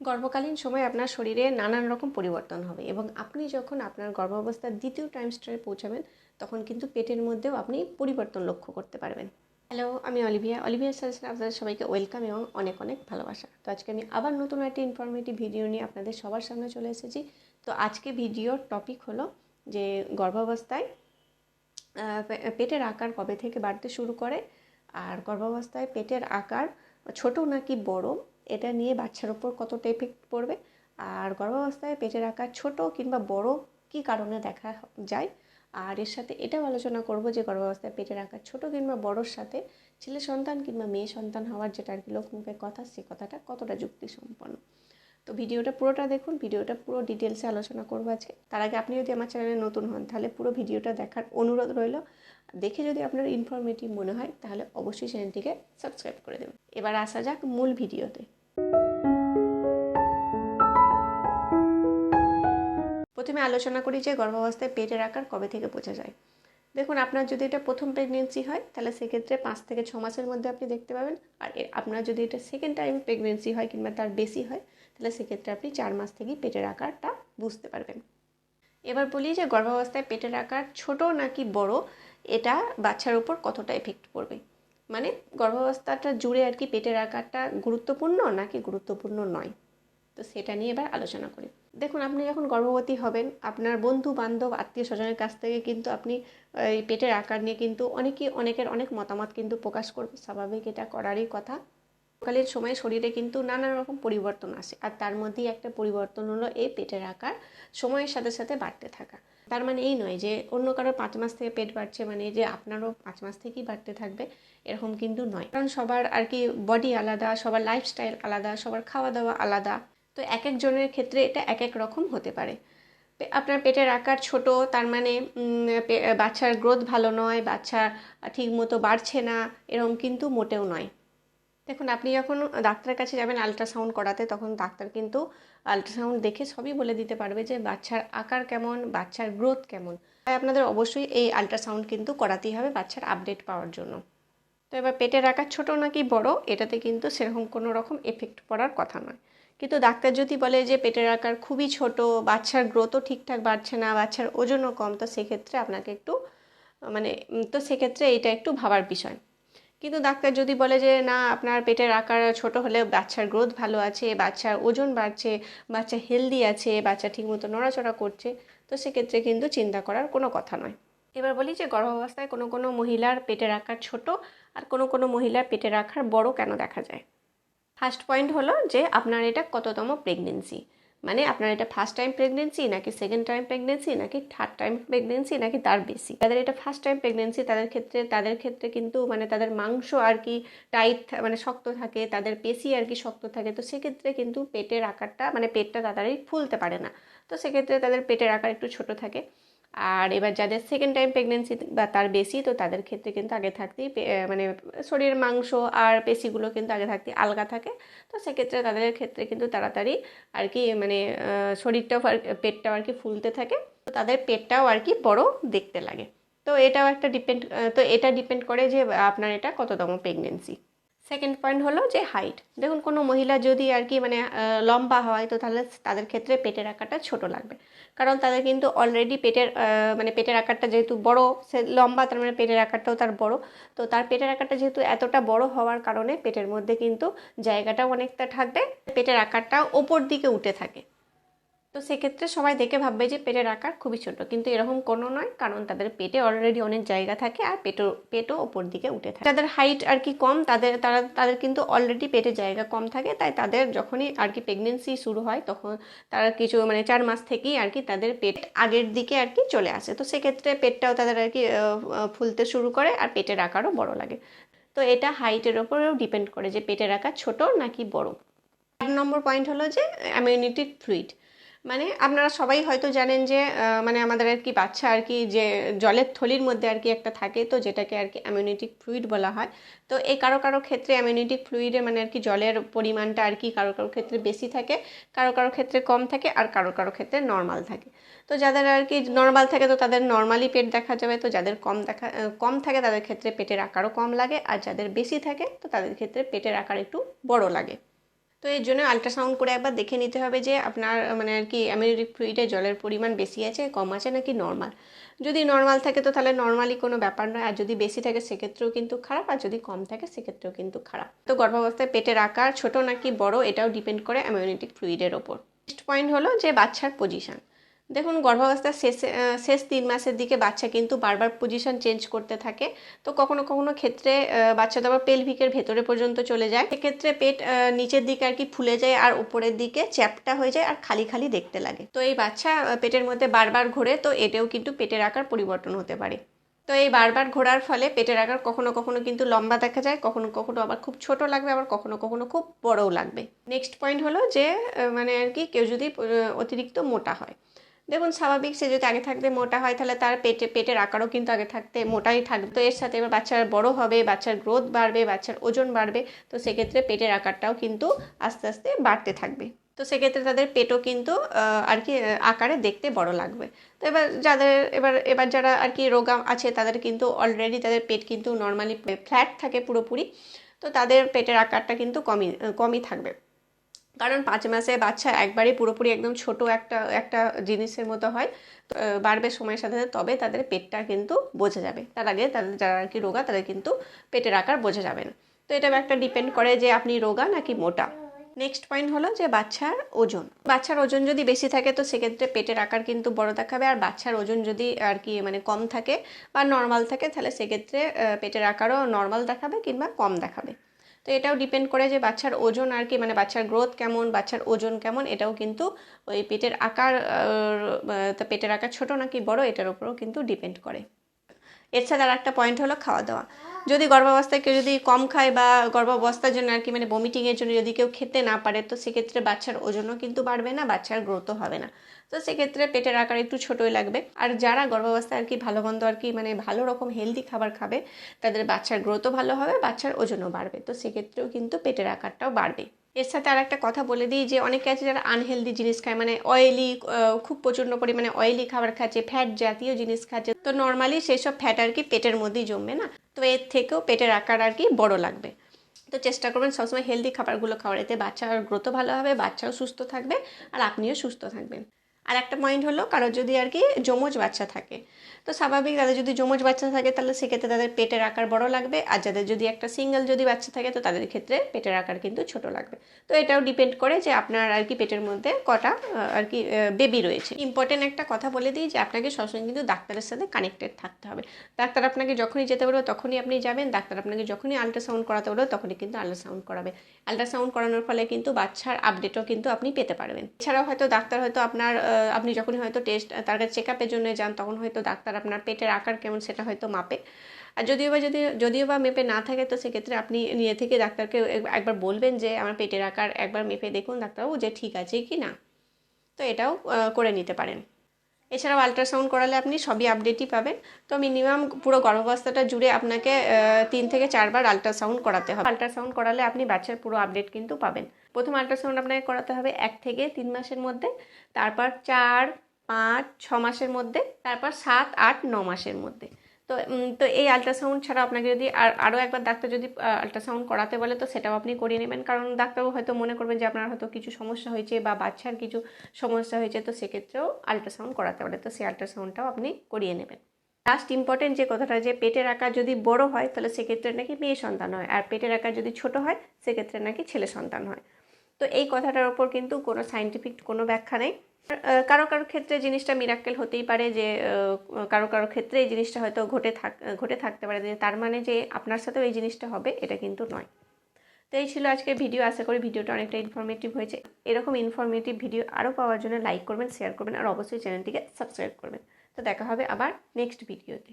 গর্ভকালীন সময়ে আপনার শরীরে নানান রকম পরিবর্তন হবে এবং আপনি যখন আপনার গর্ভাবস্থার দ্বিতীয় ট্রাইমেস্টারে পৌঁছাবেন তখন কিন্তু পেটের মধ্যেও আপনি পরিবর্তন লক্ষ্য করতে পারবেন। হ্যালো, আমি অলিভিয়া সাজেশন আপনাদের সবাইকে ওয়েলকাম এবং অনেক অনেক ভালোবাসা। তো আজকে আমি আবার নতুন একটি ইনফরমেটিভ ভিডিও নিয়ে আপনাদের সবার সামনে চলে এসেছি। তো আজকে ভিডিওর টপিক হলো যে গর্ভাবস্থায় পেটের আকার কবে থেকে বাড়তে শুরু করে, আর গর্ভাবস্থায় পেটের আকার ছোট নাকি বড় এটা নিয়ে বাচ্চার ওপর কতটা এফেক্ট পড়বে, আর গর্ভাবস্থায় পেটের আকার ছোট কিংবা বড় কী কারণে দেখা যায়। আর এর সাথে এটাও আলোচনা করব যে গর্ভাবস্থায় পেটের আকার ছোট কিংবা বড়োর সাথে ছেলে সন্তান কিংবা মেয়ে সন্তান হওয়ার যেটা আর কি লোকমুখের কথা, সে কথাটা কতটা যুক্তিসম্পন্ন। তো ভিডিওটা পুরোটা দেখুন, ভিডিওটা পুরো ডিটেলসে আলোচনা করবো আজকে। তার আগে আপনি যদি আমার চ্যানেলে নতুন হন তাহলে পুরো ভিডিওটা দেখার অনুরোধ রইল। দেখে যদি আপনার ইনফরমেটিভ মনে হয় তাহলে অবশ্যই চ্যানেলটিকে সাবস্ক্রাইব করে দেবেন। এবার আসা যাক মূল ভিডিওতে। প্রথমে আলোচনা করি যে গর্ভাবস্থায় পেটের আকার কবে থেকে বোঝা যায়। দেখুন, আপনার যদি এটা প্রথম প্রেগনেন্সি হয় তাহলে সেক্ষেত্রে 5 থেকে 6 মাসের মধ্যে আপনি দেখতে পাবেন। আর আপনার যদি এটা সেকেন্ড টাইম প্রেগনেন্সি হয় কিংবা তার বেশি হয় তাহলে সেক্ষেত্রে আপনি 4 মাস থেকেই পেটের আকারটা বুঝতে পারবেন। এবার বলি যে গর্ভাবস্থায় পেটের আকার ছোট নাকি বড় এটা বাচ্চার উপর কতটা এফেক্ট পড়বে, মানে গর্ভাবস্থাটা জুড়ে আর কি পেটের আকারটা গুরুত্বপূর্ণ নাকি গুরুত্বপূর্ণ নয়। তো সেটা নিয়ে এবার আলোচনা করি। দেখুন, আপনি যখন গর্ভবতী হবেন আপনার বন্ধু বান্ধব আত্মীয় স্বজনের কাছ থেকে কিন্তু আপনি এই পেটের আকার নিয়ে কিন্তু অনেকের অনেক মতামত কিন্তু প্রকাশ করবে, স্বাভাবিক, এটা করারই কথা। সকালের সময় শরীরে কিন্তু নানা রকম পরিবর্তন আসে, আর তার মধ্যেই একটা পরিবর্তন হলো এই পেটের আকার সময়ের সাথে সাথে বাড়তে থাকা। তার মানে এই নয় যে অন্য কারো 5 মাস থেকে পেট বাড়ছে মানে যে আপনারও 5 মাস থেকেই বাড়তে থাকবে, এরকম কিন্তু নয়। কারণ সবার আর কি বডি আলাদা, সবার লাইফস্টাইল আলাদা, সবার খাওয়া দাওয়া আলাদা। তো এক একজনের ক্ষেত্রে এটা এক এক রকম হতে পারে। আপনার পেটের আকার ছোট তার মানে বাচ্চার গ্রোথ ভালো নয়, বাচ্চা ঠিক মতো বাড়ছে না, এরকম কিন্তু মোটেও নয়। দেখুন, আপনি যখন ডাক্তারের কাছে যাবেন আল্ট্রাসাউন্ড করাতে তখন ডাক্তার কিন্তু আল্ট্রাসাউন্ড দেখে সবই বলে দিতে পারবে যে বাচ্চার আকার কেমন, বাচ্চার গ্রোথ কেমন। তাই আপনাদের অবশ্যই এই আল্ট্রাসাউন্ড কিন্তু করাতেই হবে বাচ্চার আপডেট পাওয়ার জন্য। তো এবার পেটের আকার ছোট নাকি বড় এটাতে কিন্তু সেরকম কোনো রকম এফেক্ট পড়ার কথা নয়। কিন্তু ডাক্তার যদি বলে যে পেটের আকার খুবই ছোট, বাচ্চার গ্রোথও ঠিকঠাক বাড়ছে না, বাচ্চার ওজনও কম, তো সেক্ষেত্রে আপনাকে একটু তো সেক্ষেত্রে এটা একটু ভাবার বিষয়। কিন্তু ডাক্তার যদি বলে যে না, আপনার পেটের আকার ছোট হলে বাচ্চার গ্রোথ ভালো আছে, বাচ্চার ওজন বাড়ছে, বাচ্চা হেলদি আছে, বাচ্চা ঠিকমতো নড়াচড়া করছে, তো সেক্ষেত্রে কিন্তু চিন্তা করার কোনো কথা নয়। এবার বলি যে গর্ভাবস্থায় কোনো কোনো মহিলার পেটের আকার ছোট আর কোনো কোনো মহিলার পেটের আকার বড় কেন দেখা যায়। ফার্স্ট পয়েন্ট হলো যে আপনার এটা কততম প্রেগনেন্সি, মানে আপনার এটা ফার্স্ট টাইম প্রেগনেন্সি নাকি সেকেন্ড টাইম প্রেগনেন্সি নাকি থার্ড টাইম প্রেগনেন্সি নাকি তার বেশি। যাদের এটা ফার্স্ট টাইম প্রেগনেন্সি তাদের ক্ষেত্রে কিন্তু মানে তাদের মাংস আর কি টাইট মানে শক্ত থাকে, তাদের পেশি আর কি শক্ত থাকে, তো সেক্ষেত্রে কিন্তু পেটের আকারটা মানে পেটটা তাড়াতাড়ি ফুলতে পারে না, তো সেক্ষেত্রে তাদের পেটের আকার একটু ছোট থাকে। আর এবার যাদের সেকেন্ড টাইম প্রেগনেন্সি বা তার বেশি, তো তাদের ক্ষেত্রে কিন্তু আগে থাকতেই মানে শরীরের মাংস আর পেশিগুলো কিন্তু আগে থাকতেই আলগা থাকে, তো সেক্ষেত্রে তাদের ক্ষেত্রে কিন্তু তাড়াতাড়ি আর কি মানে শরীরটাও পেটটাও আর কি ফুলতে থাকে, তো তাদের পেটটাও আর কি বড় দেখতে লাগে। তো এটাও একটা এটা ডিপেন্ড করে যে আপনার এটা কততম প্রেগনেন্সি। সেকেন্ড পয়েন্ট হলো যে হাইট। দেখুন, কোনো মহিলা যদি আর কি মানে লম্বা হয় তো তাহলে তাদের ক্ষেত্রে পেটের আকারটা ছোট লাগবে, কারণ তাদের কিন্তু অলরেডি মানে পেটের আকারটা যেহেতু বড়, সে লম্বা, তার মানে পেটের আকারটাও তার বড়। তো তার পেটের আকারটা যেহেতু এতটা বড় হওয়ার কারণে পেটের মধ্যে কিন্তু জায়গাটাও অনেকটা থাকবে, পেটের আকারটাও ওপর দিকে উঠে থাকে। তো সেক্ষেত্রে সবাই দেখে ভাববে যে পেটের আকার খুবই ছোট, কিন্তু এরকম কোনো নয়, কারণ তাদের পেটে অলরেডি অনেক জায়গা থাকে আর পেটও ওপর দিকে উঠে থাকে। যাদের হাইট আর কি কম তাদের কিন্তু অলরেডি পেটে জায়গা কম থাকে, তাই তাদের যখনই আর কি প্রেগনেন্সি শুরু হয় তখন তারা কিছু মানে 4 মাস থেকেই আর কি তাদের পেট আগের দিকে আর কি চলে আসে, তো সেক্ষেত্রে পেটটাও তাদের আর কি ফুলতে শুরু করে আর পেটের আকারও বড় লাগে। তো এটা হাইটের ওপরেও ডিপেন্ড করে যে পেটের আকার ছোট নাকি বড়। 4 নম্বর পয়েন্ট হলো যে অ্যামিউনিটি ফ্লুইড। মানে আপনারা সবাই হয়তো জানেন যে মানে আমাদের আর কি বাচ্চা আর কি যে জলের থলির মধ্যে আর কি একটা থাকে, তো যেটাকে আর কি অ্যামিউনিটিক ফ্লুইড বলা হয়। তো এই কারো কারো ক্ষেত্রে অ্যামিউনিটিক ফ্লুইডে মানে আর কি জলের পরিমাণটা আর কি কারো কারো ক্ষেত্রে বেশি থাকে, কারো কারো ক্ষেত্রে কম থাকে, আর কারো কারো ক্ষেত্রে নর্মাল থাকে। তো যাদের আর কি নর্মাল থাকে তো তাদের নর্মালি পেট দেখা যাবে, তো যাদের কম থাকে তাদের ক্ষেত্রে পেটের আকারও কম লাগে, আর যাদের বেশি থাকে তো তাদের ক্ষেত্রে পেটের আকার একটু বড় লাগে। তো এর জন্য আল্ট্রাসাউন্ড করে একবার দেখে নিতে হবে যে আপনার মানে আর কি অ্যামনিওটিক ফ্লুইডে জলের পরিমাণ বেশি আছে, কম আছে নাকি নর্মাল। যদি নর্মাল থাকে তো তাহলে নর্মালি কোনো ব্যাপার নয়, আর যদি বেশি থাকে সেক্ষেত্রেও কিন্তু খারাপ, আর যদি কম থাকে সেক্ষেত্রেও কিন্তু খারাপ। তো গর্ভাবস্থায় পেটের আকার ছোট নাকি বড় এটাও ডিপেন্ড করে অ্যামনিওটিক ফ্লুইডের ওপর। নেক্সট পয়েন্ট হলো যে বাচ্চার পজিশন। দেখুন গর্ভাবস্থার শেষ 3 মাসের দিকে বাচ্চা কিন্তু বারবার পজিশন চেঞ্জ করতে থাকে। তো কখনো কখনো ক্ষেত্রে বাচ্চা তো আবার পেলভিকের ভেতরে পর্যন্ত চলে যায়, সেক্ষেত্রে পেট নিচের দিকে আর কি ফুলে যায় আর উপরের দিকে চ্যাপটা হয়ে যায় আর খালি খালি দেখতে লাগে। তো এই বাচ্চা পেটের মধ্যে বারবার ঘোরে, তো এটাও কিন্তু পেটের আকার পরিবর্তন হতে পারে। তো এই বারবার ঘোরার ফলে পেটের আকার কখনো কখনো কিন্তু লম্বা দেখা যায়, কখনো কখনো আবার খুব ছোট লাগবে, আবার কখনো কখনো খুব বড়ও লাগবে। নেক্সট পয়েন্ট হলো যে মানে আর কি কেউ যদি অতিরিক্ত মোটা হয়। দেখুন স্বাভাবিক, সে যদি আগে থাকতে মোটা হয় তাহলে তার পেটের আকারও কিন্তু আগে থাকতে মোটাই থাকবে। তো এর সাথে এবার বাচ্চার বড় হবে, বাচ্চার গ্রোথ বাড়বে, বাচ্চার ওজন বাড়বে, তো সেক্ষেত্রে পেটের আকারটাও কিন্তু আস্তে আস্তে বাড়তে থাকবে। তো সেক্ষেত্রে তাদের পেটও কিন্তু আর কি আকারে দেখতে বড় লাগবে। তো এবার যাদের এবার যারা আর কি রোগা আছে তাদের কিন্তু অলরেডি তাদের পেট কিন্তু নর্মালি ফ্ল্যাট থাকে পুরোপুরি, তো তাদের পেটের আকারটা কিন্তু কমই থাকবে। কারণ 5 মাসে বাচ্চা একবারে পুরোপুরি একদম ছোট একটা জিনিসের মতো হয়, বাড়বে সময়ের সাথে সাথে, তবে তাদের পেটটা কিন্তু বোঝা যাবে। তার আগে তাদের যারা আর কি রোগা তাদের কিন্তু পেটের আকার বোঝা যাবে না। তো এটা একটা ডিপেন্ড করে যে আপনি রোগা নাকি মোটা। নেক্সট পয়েন্ট হলো যে বাচ্চার ওজন। বাচ্চার ওজন যদি বেশি থাকে তো সেক্ষেত্রে পেটের আকার কিন্তু বড় দেখাবে, আর বাচ্চার ওজন যদি আর কি মানে কম থাকে বা নর্মাল থাকে তাহলে সেক্ষেত্রে পেটের আকারও নর্মাল দেখাবে কিংবা কম দেখাবে। তো এটাও ডিপেন্ড করে যে বাচ্চার ওজন আর কি মানে বাচ্চার গ্রোথ কেমন, বাচ্চার ওজন কেমন, এটাও কিন্তু ওই পেটের আকার পেটের আকার ছোট নাকি বড় এটার উপরেও কিন্তু ডিপেন্ড করে। এছাড়া আর একটা পয়েন্ট হলো খাওয়া দাওয়া। যদি গর্ভাবস্থায় কেউ যদি কম খায় বা গর্ভাবস্থার জন্য আর কি মানে ভমিটিংয়ের জন্য যদি কেউ খেতে না পারে তো সেক্ষেত্রে বাচ্চার ওজনও কিন্তু বাড়বে না, বাচ্চার গ্রোথও হবে না। তো সেক্ষেত্রে পেটের আকার একটু ছোটোই লাগবে। আর যারা গর্ভাবস্থায় আর কি ভালো মন্দ আর কি মানে ভালো রকম হেলদি খাবার খাবে তাদের বাচ্চার গ্রোথও ভালো হবে, বাচ্চার ওজনও বাড়বে, তো সেক্ষেত্রেও কিন্তু পেটের আকারটাও বাড়বে। এর সাথে আর একটা কথা বলে দিই যে অনেকে আছে যারা আনহেলদি জিনিস খায়, মানে অয়েলি খুব প্রচণ্ড পরিমাণে অয়েলি খাবার খাচ্ছে, ফ্যাট জাতীয় জিনিস খাচ্ছে, তো নর্মালি সেসব ফ্যাট আর কি পেটের মধ্যেই জমবে না, তো এর থেকেও পেটের আকার আর কি বড় লাগবে। তো চেষ্টা করবেন সবসময় হেলদি খাবারগুলো খাওয়ার, এতে বাচ্চার গ্রোথও ভালো হবে, বাচ্চাও সুস্থ থাকবে আর আপনিও সুস্থ থাকবেন। আর একটা পয়েন্ট হলো কারোর যদি আর কি যমজ বাচ্চা থাকে, তো স্বাভাবিক তাদের যদি যমজ বাচ্চা থাকে তাহলে সেক্ষেত্রে তাদের পেটের আকার বড় লাগবে, আর যাদের যদি একটা সিঙ্গেল যদি বাচ্চা থাকে তো তাদের ক্ষেত্রে পেটের আকার কিন্তু ছোট লাগবে। তো এটাও ডিপেন্ড করে যে আপনার আর কি পেটের মধ্যে কটা আর কি বেবি রয়েছে। ইম্পর্টেন্ট একটা কথা বলে দিই যে আপনাকে সবসময় কিন্তু ডাক্তারের সাথে কানেক্টেড থাকতে হবে। ডাক্তার আপনাকে যখনই যেতে বলবে তখনই আপনি যাবেন, ডাক্তার আপনাকে যখনই আল্ট্রাসাউন্ড করাতে বলবে তখনই কিন্তু আল্ট্রাসাউন্ড করাবে। আল্ট্রাসাউন্ড করানোর ফলে কিন্তু বাচ্চার আপডেটও কিন্তু আপনি পেতে পারবেন। এছাড়াও হয়তো ডাক্তার হয়তো আপনার আপনি যখনই হয়তো তার কাছে চেক আপের জন্য যান তখন হয়তো ডাক্তার আপনার পেটের আকার কেমন সেটা হয়তো মাপে, আর যদিও বা মেপে না থাকে তো সেক্ষেত্রে আপনি নিজে থেকে ডাক্তারকে একবার বলবেন যে আমার পেটের আকার একবার মেপে দেখুন ডাক্তারবাবু যে ঠিক আছে কি না, তো এটাও করে নিতে পারেন। এছাড়াও আল্ট্রাসাউন্ড করালে আপনি সবই আপডেটই পাবেন। তো মিনিমাম পুরো গর্ভাবস্থাটা জুড়ে আপনাকে 3 থেকে 4 বার আল্ট্রাসাউন্ড করাতে হবে। আল্ট্রাসাউন্ড করালে আপনি বাচ্চার পুরো আপডেট কিন্তু পাবেন। প্রথম আল্ট্রাসাউন্ড আপনাকে করাতে হবে 1 থেকে 3 মাসের মধ্যে, তারপর 4, 5, 6 মাসের মধ্যে, তারপর 7, 8, 9 মাসের মধ্যে। তো এই আল্ট্রাসাউন্ড ছাড়া আপনাকে যদি আরও একবার ডাক্তার যদি আল্ট্রাসাউন্ড করাতে বলে তো সেটাও আপনি করিয়ে নেবেন, কারণ ডাক্তারও হয়তো মনে করবেন যে আপনার হয়তো কিছু সমস্যা হয়েছে বা বাচ্চার কিছু সমস্যা হয়েছে, তো সেক্ষেত্রেও আল্ট্রাসাউন্ড করাতে পারে, তো সেই আল্ট্রাসাউন্ডটাও আপনি করিয়ে নেবেন। লাস্ট ইম্পর্টেন্ট যে কথাটা, যে পেটের আকার যদি বড় হয় তাহলে সেক্ষেত্রে নাকি মেয়ে সন্তান হয়, আর পেটের আকার যদি ছোট হয় সেক্ষেত্রে নাকি ছেলে সন্তান হয়। তো এই কথাটার ওপর কিন্তু কোনো সায়েন্টিফিক কোনো ব্যাখ্যা নেই। কারো ক্ষেত্রে জিনিসটা মিরাক্কেল হতেই পারে, যে কারো ক্ষেত্রে এই জিনিসটা হয়তো ঘটে থাকতে পারে, যে তার মানে যে আপনার সাথেও এই জিনিসটা হবে এটা কিন্তু নয়। তো এই ছিল আজকের ভিডিও, আশা করি ভিডিওটা অনেকটা ইনফরমেটিভ হয়েছে। এরকম ইনফরমেটিভ ভিডিও আরও পাওয়ার জন্য লাইক করবেন, শেয়ার করবেন আর অবশ্যই চ্যানেলটিকে সাবস্ক্রাইব করবেন। তো দেখা হবে আবার নেক্সট ভিডিওতে।